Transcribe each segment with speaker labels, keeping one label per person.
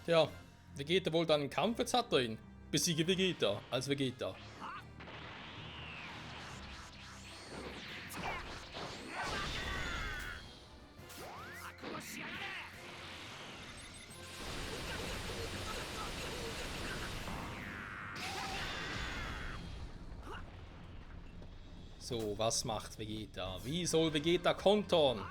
Speaker 1: Ja, Vegeta wohl dann einen Kampf, jetzt hat er ihn. Besiege Vegeta, als Vegeta. So, was macht Vegeta? Wie soll Vegeta kontern?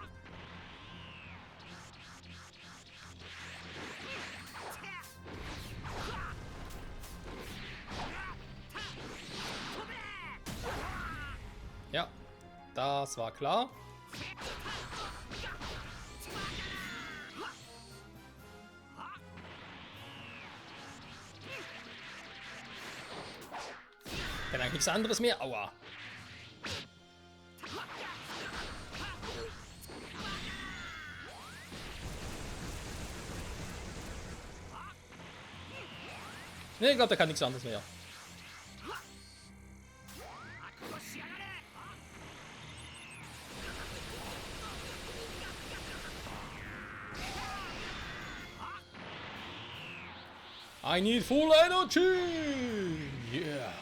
Speaker 1: Ja, das war klar. Kann eigentlich nichts anderes mehr. Aua. Ne, ich glaube, der kann nichts anderes mehr. I need full energy! Yeah!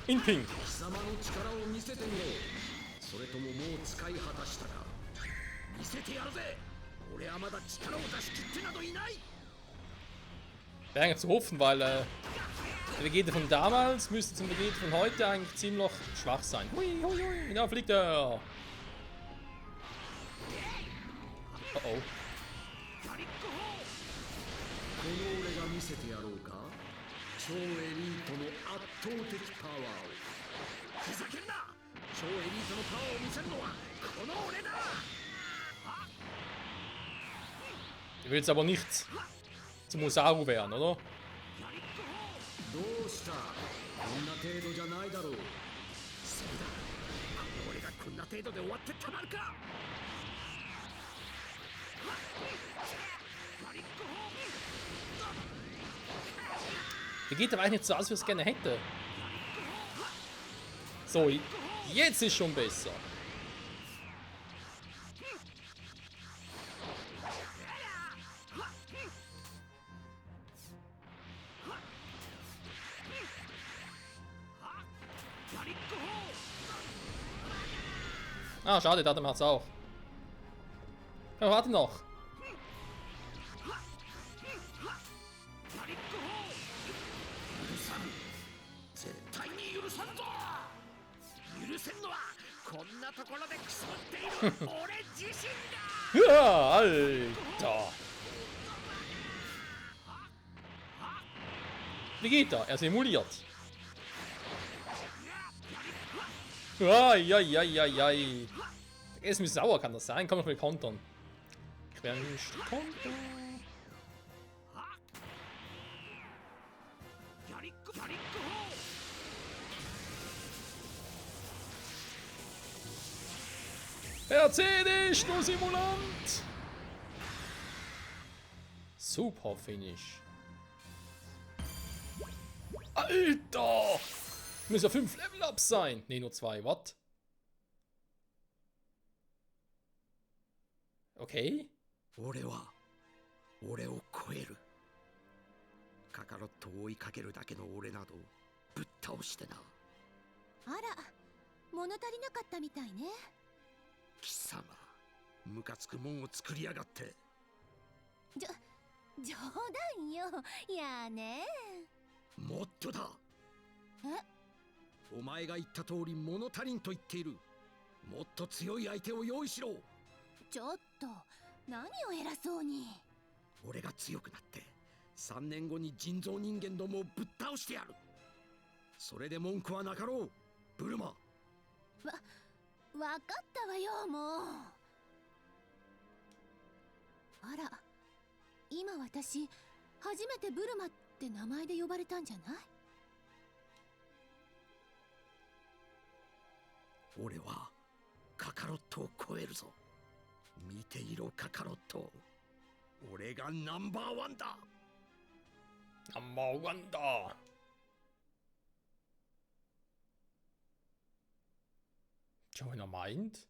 Speaker 1: In pink!
Speaker 2: 貴様の力を見せてみろ。それとももう使い果たしたか。見せてやるぜ。俺はまだ力を出し切ってなどいない。
Speaker 1: Wäre eigentlich zu hoffen, weil der Vegeta von damals müsste zum Vegeta von heute eigentlich ziemlich schwach sein. Hui, hui, hui, da fliegt er! Oh oh.
Speaker 2: この俺が見せてやろうか。超エリートの圧倒的パワーを。ふざけんな。超エリートのパワーを見せるのはこの俺だ。
Speaker 1: Du willst aber nicht zum Osaru werden, oder?
Speaker 2: どうした。こんな程度じゃないだろう。そうだ。この俺がこんな程度で終わってたまるか。
Speaker 1: Vegeta weiß nicht so aus, wie es gerne hätte. So, jetzt ist schon besser. Ah, schade, da macht's auch. Ja, warte noch. Ja, Alter. Vegeta, er simuliert. Ai. Er ist mir sauer, kann das sein? Kann man mal kontern. Ich werde nicht kontern. Erzähl dich, du Simulant! Super Finish. Alter! Müssen ja 5 Level-Ups sein. Ne, nur 2. What? Okay.
Speaker 2: 俺は俺を超える。カカロットを追いかけるだけの俺などぶっ倒してな。
Speaker 3: あら、物足りなかったみたいね。
Speaker 2: 貴様、ムカつくもんを作りやがって。
Speaker 3: 冗談よ。やあね。
Speaker 2: もっとだ。
Speaker 3: え？
Speaker 2: お前が言った通り物足りんと言っている。もっと強い相手を用意しろ。
Speaker 3: ちょっと、何を偉そうに。
Speaker 2: 俺が強くなって3年後に人造人間どもをぶっ倒してやる。それで文句はなかろう、ブルマ。
Speaker 3: わかったわよ、もう。あら、今私初めてブルマって名前で呼ばれたんじゃない？
Speaker 2: 俺はカカロットを超えるぞ。見ていろカカロット。俺がナンバーワンだ。
Speaker 1: ナンバーワンだ。Joiner meint?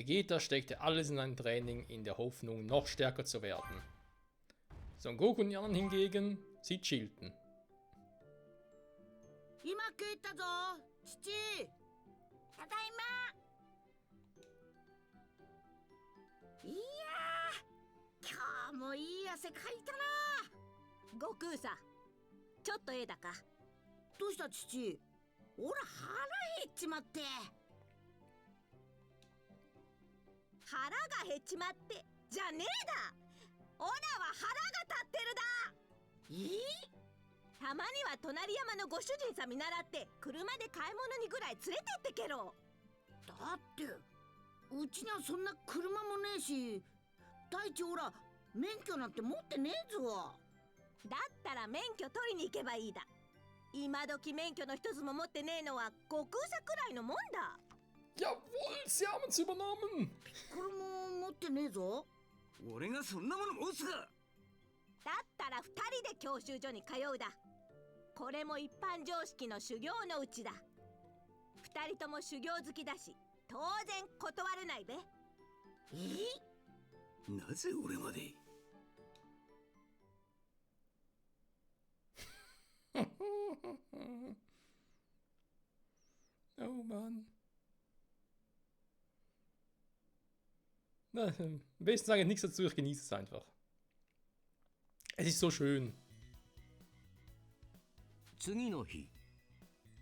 Speaker 1: Vegeta steckte alles in ein Training in der Hoffnung, noch stärker zu werden. Son Goku und die anderen hingegen, sie chillten.
Speaker 4: 今帰ったぞ父。ただいま。いやー、今日もいい汗かいたな。
Speaker 5: 悟空さん、ちょっとええだか。
Speaker 4: どうした父。おら腹減っちまって。
Speaker 5: 腹が減っちまってじゃねえだ。オラは腹が立ってるだ。たまには隣山のご主人さん見習って車で買い物にぐらい連れてってけろ。
Speaker 4: だってうちにはそんな車もねえし、大地オラ免許なんて持ってねえぞ。
Speaker 5: だったら免許取りに行けばいいだ。今時免許の一つも持ってねえのは悟空さくらいのもんだ。
Speaker 1: Jawohl, sie haben es übernommen!
Speaker 4: これも持ってねえぞ。
Speaker 2: 俺がそんなもの持つか。
Speaker 5: だったら2人で教習所に通うだ。これも一般常識の修行のうちだ。2人とも修行好きだし当然断れないべ。
Speaker 2: なぜ俺まで。
Speaker 1: Oh Mann. Na, am besten sage ich nichts dazu, ich genieße es einfach. Es ist so schön.
Speaker 6: 次の日、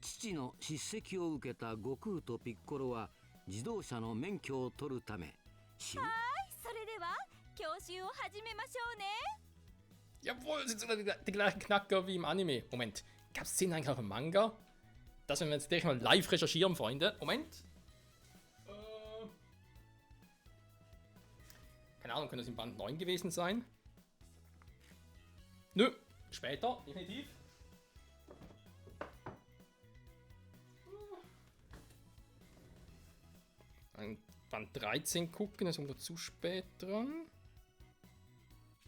Speaker 6: 父の叱責を受けた悟空とピッコロは自動車の免許を取るため
Speaker 7: それでは教習を始めましょうね。
Speaker 1: Jawohl, sind sogar die gleichen Knacker wie im Anime. Moment, gab es den eigentlich auch im Manga? Das werden wir jetzt gleich mal live recherchieren, Freunde. Moment. Keine Ahnung, könnte das im Band 9 gewesen sein? Nö, später, definitiv. Ein Band 13 gucken, das kommt zu spät dran.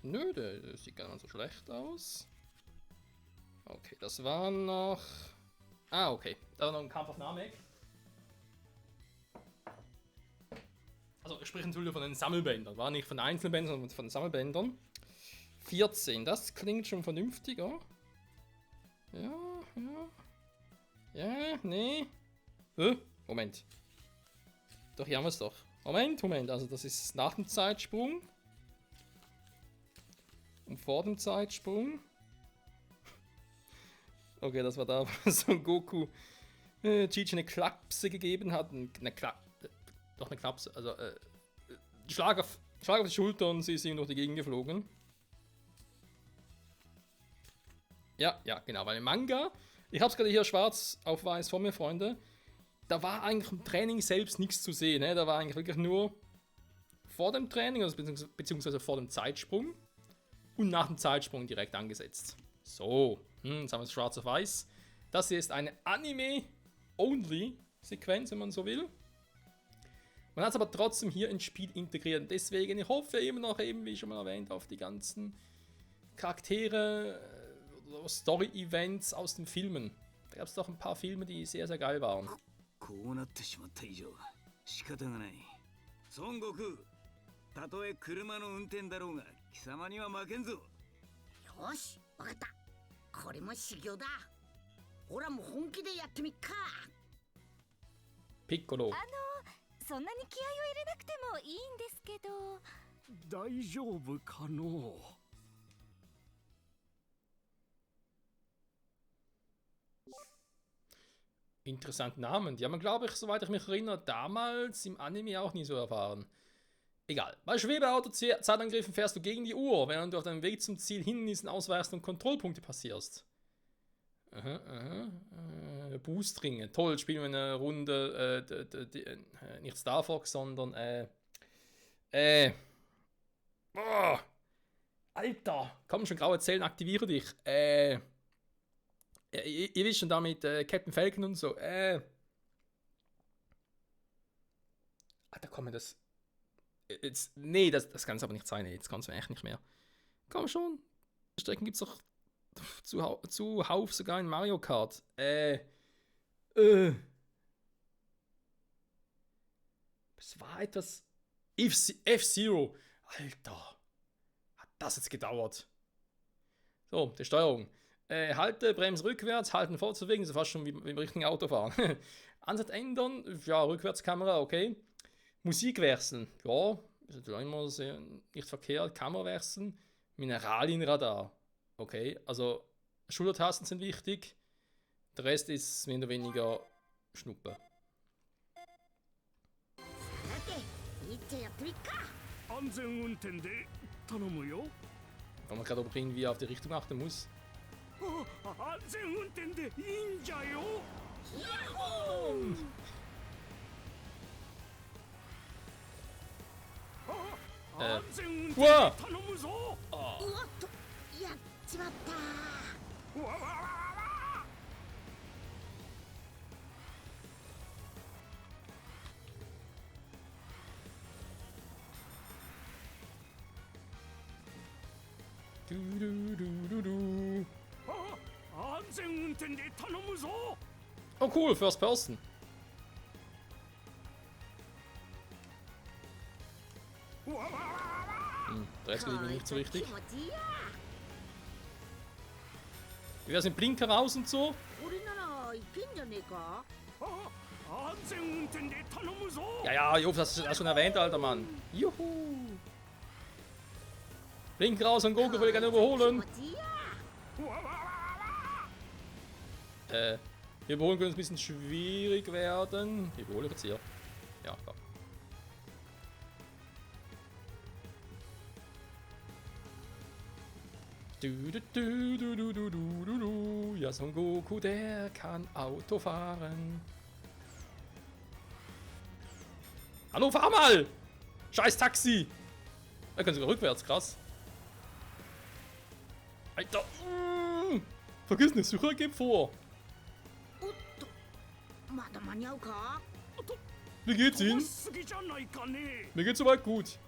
Speaker 1: Nö, der sieht gar nicht so schlecht aus. Okay, das war noch... Ah, okay. Da war noch ein Kampf auf Namek. Also, ich spreche natürlich von den Sammelbändern. War nicht von Einzelbändern, sondern von den Sammelbändern. 14, das klingt schon vernünftiger. Ja. Ja, nee. Moment. Doch, hier haben wir es doch. Moment. Also, das ist nach dem Zeitsprung. Und vor dem Zeitsprung. Okay, das war da, wo Son Goku Chi-Chi eine Klapse gegeben hat. Eine Klapse. Also, Schlag auf die Schulter und sie ist ihm durch die Gegend geflogen. Ja, genau, weil im Manga, ich hab's gerade hier schwarz auf weiß vor mir, Freunde, da war eigentlich im Training selbst nichts zu sehen, ne? Da war eigentlich wirklich nur vor dem Training, also beziehungsweise vor dem Zeitsprung und nach dem Zeitsprung direkt angesetzt. So, jetzt haben wir es schwarz auf weiß. Das hier ist eine Anime-Only-Sequenz, wenn man so will. Man hat es aber trotzdem hier ins Spiel integriert. Deswegen, ich hoffe immer noch, eben wie schon mal erwähnt, auf die ganzen Charaktere, Story-Events aus den Filmen. Da gab es doch ein paar Filme, die sehr, sehr geil waren.
Speaker 2: こうなってしまった以上仕方がない。孫悟空、たとえ車の運転だろうが貴様には負けんぞ。
Speaker 4: よし、わかった。これも修行だ。オラも本気でやってみっか。
Speaker 1: ピッコロ。
Speaker 7: そんなに気合を入れなくてもいいんですけど。
Speaker 8: 大丈夫かの。
Speaker 1: Interessanten Namen. Die haben wir, glaube ich, soweit ich mich erinnere, damals im Anime auch nie so erfahren. Egal. Bei Schwebeauto-Zeitangriffen fährst du gegen die Uhr, während du auf deinem Weg zum Ziel Hindernissen ausweichst und Kontrollpunkte passierst. Boostringe. Toll, spielen wir eine Runde, nicht Star Fox, sondern, Alter, komm schon, graue Zellen, aktiviere dich. Ihr wisst schon da mit Captain Falcon und so. Alter, komm, das... Jetzt, nee, das kann es aber nicht sein. Jetzt kann es mir echt nicht mehr. Komm schon. Strecken gibt es doch zuhauf sogar in Mario Kart. Es war etwas F-Zero. Alter. Hat das jetzt gedauert. So, die Steuerung. Halte, Bremse rückwärts, halten vorzubewegen, so fast schon wie im richtigen Autofahren. Ansatz ändern, ja, Rückwärtskamera, okay. Musik wechseln, ja, ist natürlich immer sehr nicht verkehrt. Kamera wechseln, Mineralienradar, okay. Also Schultertasten sind wichtig, der Rest ist mehr oder weniger Schnuppe.
Speaker 4: さて行ってやってみっか。
Speaker 8: 安全運転で頼むよ。
Speaker 1: Wenn man gerade irgendwie auf die Richtung achten muss.
Speaker 8: あ、安全運転でいいんじゃよ。安全運転で頼むぞ。
Speaker 4: うわっとやっちまった。
Speaker 8: わわわわわ。
Speaker 1: Du, du, du, du, du.
Speaker 8: 安全運転で頼むぞ。
Speaker 1: Oh cool, First Person. Da ist irgendwie nicht so richtig.
Speaker 4: 気持ちいいや。
Speaker 1: Wie wär's mit Blinker raus und so?
Speaker 4: 俺ならいけんじゃねえか。
Speaker 8: 安全運転で頼むぞ。
Speaker 1: Ja, ja, Jof, das hast du schon erwähnt, alter Mann. Juhu. Blinker raus und Goku will ich gerne überholen.
Speaker 4: 気持ちいいや。
Speaker 1: Überholen könnte ein bisschen schwierig werden. Ich überhole jetzt hier. Ja, klar. Du, du, du, du, du, du, du, du, du. Ja, Son Goku, der kann Auto fahren. Hallo, fahr mal! Scheiß Taxi! Er kann sogar rückwärts, krass. Alter! Vergiss nicht, Sucher, gib vor!
Speaker 4: おっとまだ間に合うか。
Speaker 1: Wie geht's
Speaker 8: 飛ば
Speaker 1: Ihnen?
Speaker 8: しすぎじゃないかね。
Speaker 1: Mir geht's soweit gut.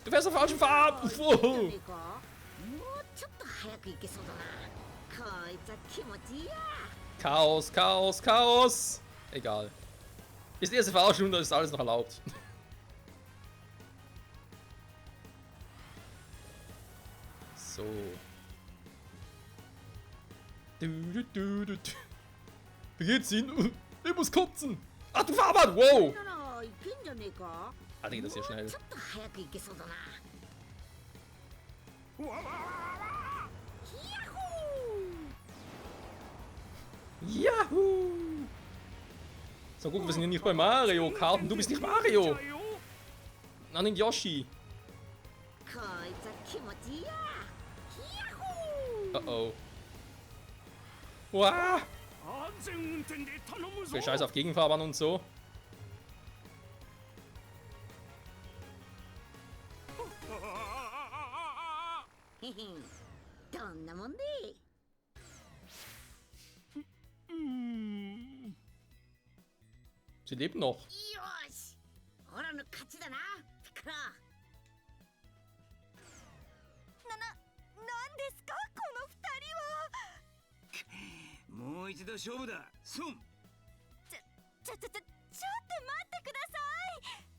Speaker 1: Du fährst auf falschen Farben!
Speaker 4: じゃ
Speaker 1: Wow.
Speaker 4: ねえか。もうちょっと早く行けそうだな。こいつは気持ちいいや。
Speaker 1: Chaos, Chaos, Chaos! Egal. Ist die erste Fahrstunde, ist alles noch erlaubt. So. Du, du, du, du, du. Wie geht's Ihnen? Ich muss kotzen! Ach, du Fahrbahn! Wow!
Speaker 4: ならいけんじゃねえか。
Speaker 1: Ah, geht das hier
Speaker 4: も
Speaker 1: schnell.
Speaker 4: うちょっと早く行けそうだな。
Speaker 8: わわわわわ。
Speaker 1: Yahoo! So, guck, wir sind ja nicht bei Mario Kart und du bist nicht Mario! Nein, Yoshi!
Speaker 4: こいつは気持ちいいや。ヤッホー。
Speaker 1: Oh oh. Wow!
Speaker 8: 安全運転で頼むぞ。
Speaker 1: Okay, scheiß auf Gegenfahrbahn und so.
Speaker 4: へへんどんなもんで。
Speaker 1: Sie leben noch.
Speaker 4: よし。オラの勝ちだな。ピッコロ。
Speaker 7: なんですかこの二人は。
Speaker 6: もう一度勝負だ。ソン。
Speaker 7: ちょっと待ってくださ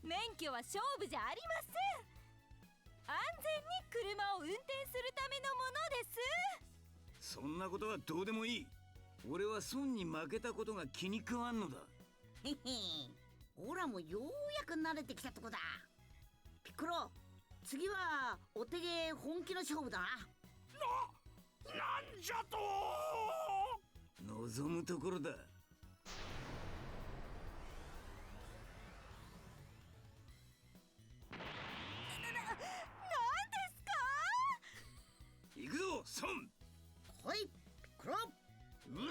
Speaker 7: い。免許は勝負じゃありません。安全に車を運転するためのものです。
Speaker 6: そんなことはどうでもいい。俺はソンに負けたことが気に食わんのだ。
Speaker 4: へへんオラもようやく慣れてきたとこだ。ピッコロ、次はお手芸本気の勝負だな。
Speaker 8: なんじゃと。
Speaker 6: 望むところだ。行くぞ、ソン。
Speaker 4: ほい、ピッコロ。うわ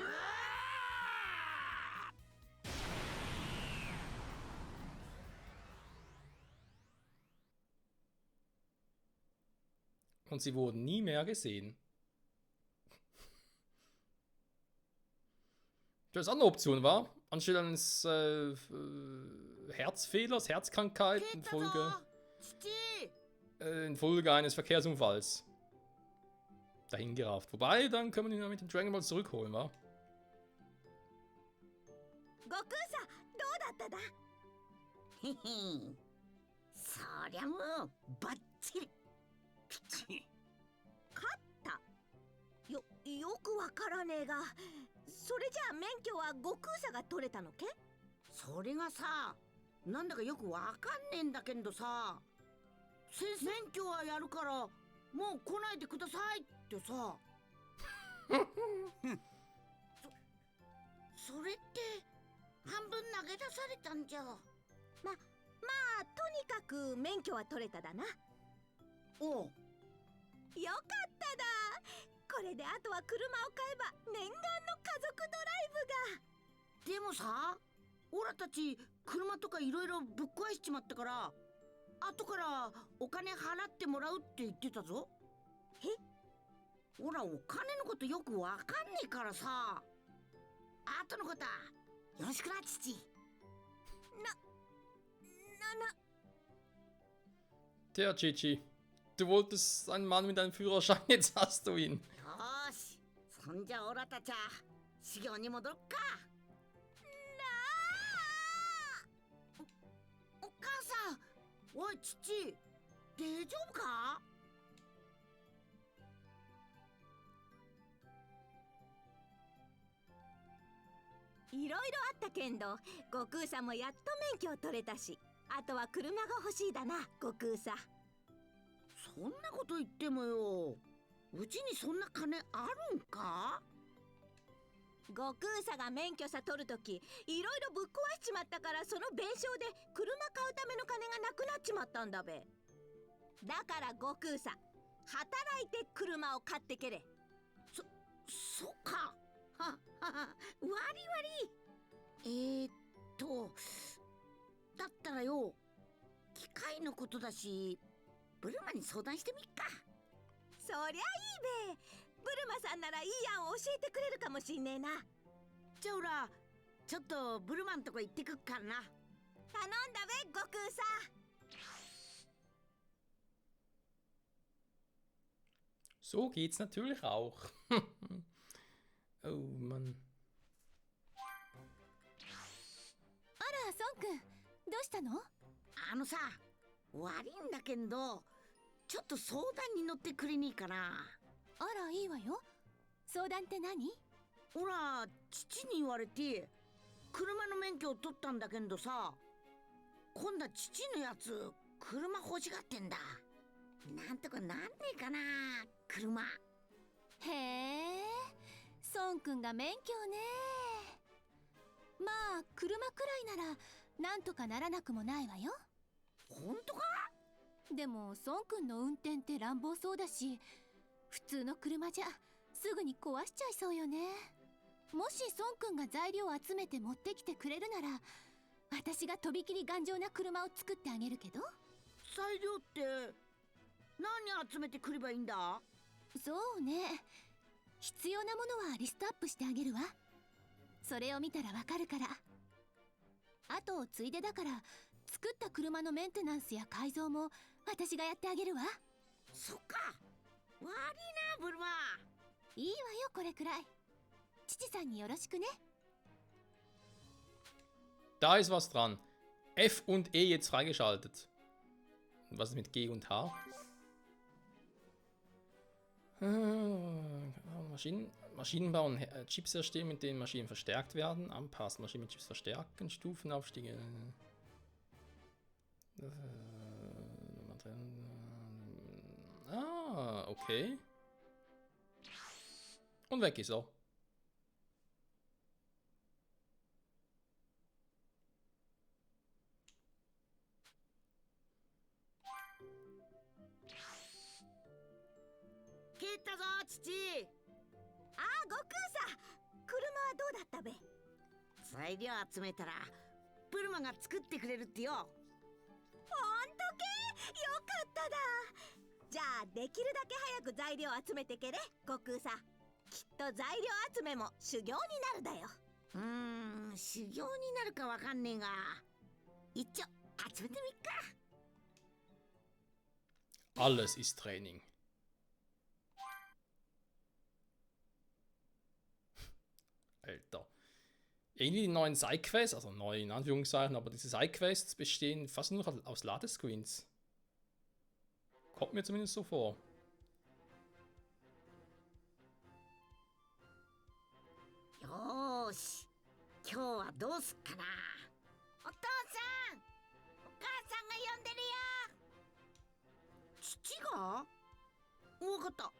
Speaker 1: Und sie wurden nie mehr gesehen. Das ist eine Option, war? Anstelle eines Herzfehlers, Herzkrankheit infolge eines Verkehrsunfalls dahingerafft. Wobei, dann können wir ihn ja mit den Dragon Balls zurückholen, wa?
Speaker 5: 悟空さんどうだっただ。
Speaker 4: へへんそりゃもうバッチリ。
Speaker 5: 勝ったよくわからねえが、それじゃあ免許は悟空さが取れたのけ？
Speaker 4: それがさ、なんだかよくわかんねえんだけどさ、免許はやるからもう来ないでくださいってさ。それって半分投げ出されたんじゃ。
Speaker 5: まあとにかく免許は取れただな。
Speaker 4: おう、
Speaker 5: よかっただ。これであとは車を買えば念願の家族ドライブが。
Speaker 4: でもさ、オラたち車とかいろいろぶっ壊しちまったから、後からお金払ってもらうって言ってたぞ。
Speaker 5: え？
Speaker 4: オラお金のことよくわかんねえからさ。後のことよろしくな、父。
Speaker 1: Tja, Chichi, du wolltest einen Mann mit einem Führerschein, jetzt hast du ihn.
Speaker 4: よーし、そんじゃオラたちは修行に戻るか。お母さん、おい父、大丈夫か？
Speaker 5: いろいろあったけんど、悟空さんもやっと免許を取れたし、あとは車が欲しいだな、悟空さん。
Speaker 4: そんなこと言ってもよ、うちにそんな金あるんか？
Speaker 5: 悟空さんが免許さ取るとき、いろいろぶっ壊しちまったから、その弁償で車買うための金がなくなっちまったんだべ。だから悟空さん、働いて車を買ってけれ。
Speaker 4: そっか。はわりわり。だったらよ、機械のことだし、ブルマに相談してみっか。
Speaker 5: そりゃいいべ。ブルマさんならいい案を教えてくれるかもしんねえな。
Speaker 4: じゃあオラ、ちょっとブルマんとこ行ってくっからな。
Speaker 5: 頼んだべ、悟空さん。
Speaker 1: So geht's natürlich auch. Oh Mann.
Speaker 3: あら、孫くん、どうしたの？
Speaker 4: あのさ、悪いんだけど、ちょっと相談に乗ってくれねえかな。
Speaker 3: あら、いいわよ。相談って何？
Speaker 4: ほら、父に言われて車の免許を取ったんだけどさ、今度は父のやつ車欲しがってんだ。なんとかなんねえかな、車。
Speaker 3: へえ、孫くんが免許ね。まあ車くらいならなんとかならなくもないわよ。
Speaker 4: ほんとか？
Speaker 3: でも孫くんの運転って乱暴そうだし、普通の車じゃすぐに壊しちゃいそうよね。もし孫くんが材料を集めて持ってきてくれるなら、私がとびきり頑丈な車を作ってあげるけど。
Speaker 4: 材料って何集めてくればいいんだ？
Speaker 3: そうね、必要なものはリストアップしてあげるわ。それを見たらわかるから。後を継いでだから、作った車のメンテナンスや改造も私がやってあげるわ。
Speaker 4: そっか。悪いな、ブルマ。
Speaker 3: いいわよ、これくらい。父さんによろしくね。
Speaker 1: Da ist was dran. F und E jetzt freigeschaltet. Und was ist mit G und H? Maschinenbau und Chips erstellen, mit denen Maschinen verstärkt werden. Anpassen, Maschinen mit Chips verstärken. Stufenaufstiege. Okay. Und weg ist er.
Speaker 4: Gehtだぞ、父。
Speaker 5: ああ、悟空さん、車はどうだったべ？
Speaker 4: 材料集めたらブルマが作ってくれるってよ。
Speaker 5: ほんとけ？よかっただ。じゃあできるだけ早く材料集めてけれ、悟空さん。きっと材料集めも修行になるだよ。
Speaker 4: 修行になるかわかんねえが、一応集めてみっか。
Speaker 1: Alles ist Training. Alter. Irgendwie die neuen Sidequests, also neu in Anführungszeichen, aber diese Sidequests bestehen fast nur noch aus Ladescreens. Kommt mir zumindest so vor.
Speaker 4: Yoshi, 今日はどうすっかな。お父さん、お母さんが呼んでるよ。父が？わかった。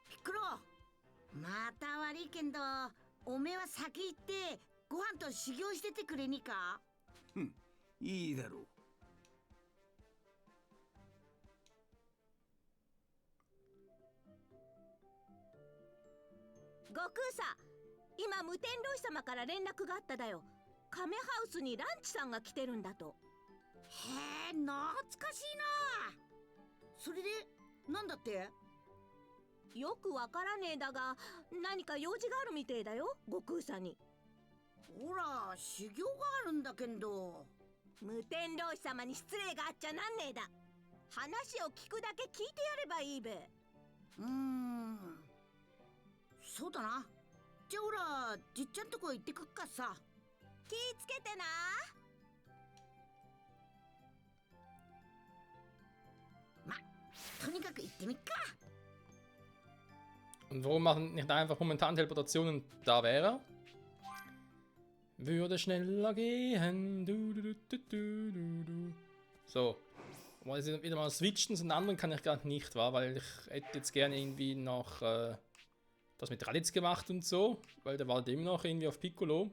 Speaker 4: ピッコロ、また悪いけんど、おめえは先行ってご飯と修行しててくれにか。
Speaker 2: いいだろう。
Speaker 5: 悟空さ、今無天老師様から連絡があっただよ。カメハウスにランチさんが来てるんだと。
Speaker 4: へえ、懐かしいな。それでなんだって？
Speaker 5: よくわからねえだが、何か用事があるみてえだよ、悟空さんに。
Speaker 4: ほら、修行があるんだけんど。
Speaker 5: 無天老師様に失礼があっちゃなんねえだ。話を聞くだけ聞いてやればいいべ。
Speaker 4: そうだな。じゃあほら、じっちゃんとこ行ってくっかさ。
Speaker 5: 気ぃつけてな。
Speaker 4: ま、とにかく行ってみっか。
Speaker 1: Und warum machen nicht einfach momentan Teleportationen da wäre? Würde schneller gehen. Du. So. Mal wieder mal switchen, zum anderen kann ich gerade nicht, weil ich hätte jetzt gerne irgendwie noch das mit Raditz gemacht und so, weil der war dem noch irgendwie auf Piccolo.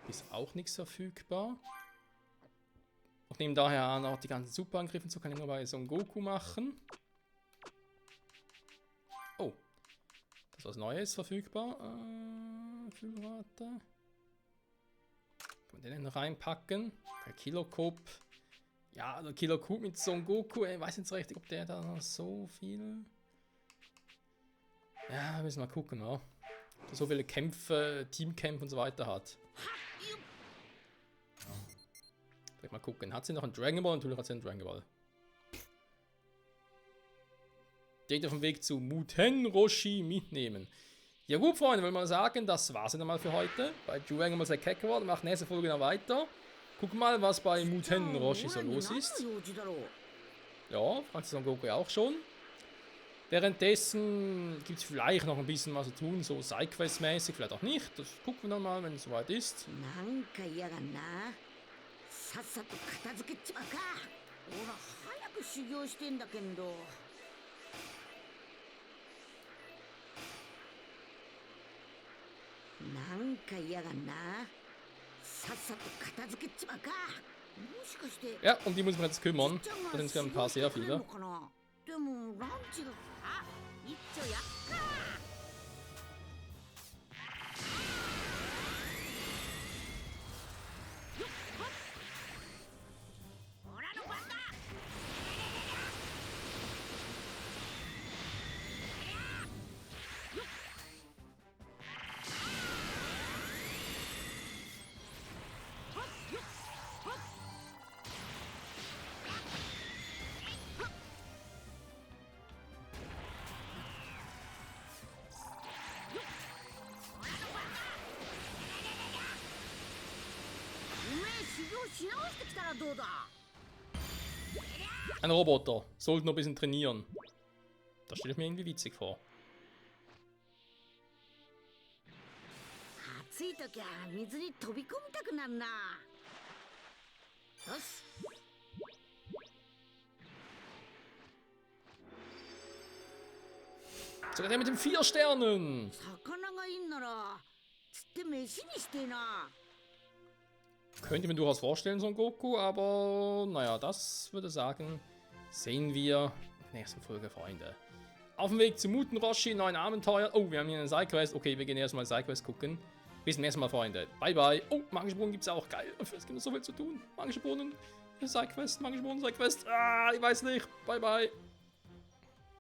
Speaker 1: Ist auch nichts verfügbar. Ich nehme daher an, auch die ganzen Superangriffe und so kann ich nur bei Son Goku machen. Oh, das ist was Neues verfügbar. Füllrate. Kann man den noch reinpacken? Der Killer Coop. Ja, der Killer Coop mit Son Goku. Ich weiß nicht so richtig, ob der da noch so viel. Ja, müssen wir mal gucken, ja. Ob der so viele Kämpfe, Teamkämpfe und so weiter hat. Vielleicht mal gucken. Hat sie noch einen Dragon Ball? Natürlich hat sie einen Dragon Ball. Steht auf dem Weg zu Muten Roshi mitnehmen. Ja gut, Freunde, will mal sagen, das war's dann mal für heute. Bei Dragon Ball Z Kakarot macht nächste Folge noch weiter. Gucken mal, was bei Muten Roshi so los ist. Ja, Francis Son Goku auch schon. Währenddessen gibt es vielleicht noch ein bisschen was zu tun, so Sidequest-mäßig, vielleicht auch nicht. Das gucken wir dann mal, wenn es soweit ist. Ja, um die muss man jetzt kümmern. Da sind ja ein paar sehr viele.
Speaker 4: でもランチが一丁やっか。オラの番だ。
Speaker 1: Ein Roboter. Sollte noch ein bisschen trainieren. Das stelle ich mir irgendwie witzig vor.
Speaker 4: 暑い時は水に飛び込みたくなるな。よし。
Speaker 1: Sogar der mit den 4 Sternen.
Speaker 4: 魚がいいんなら釣って飯にしてえな。
Speaker 1: Könnte ich mir durchaus vorstellen, Son Goku, aber naja, das würde ich sagen, sehen wir in der nächsten Folge, Freunde. Auf dem Weg zu Muten Roshi, neuen Abenteuer. Oh, wir haben hier eine Sidequest. Okay, wir gehen erstmal Sidequest gucken. Bis zum nächsten Mal, Freunde. Bye, bye. Oh, Magische Brunnen gibt es auch. Geil. Es gibt noch so viel zu tun. Magische Brunnen, Sidequest, Magische Brunnen, Sidequest. Ah, ich weiß nicht. Bye, bye.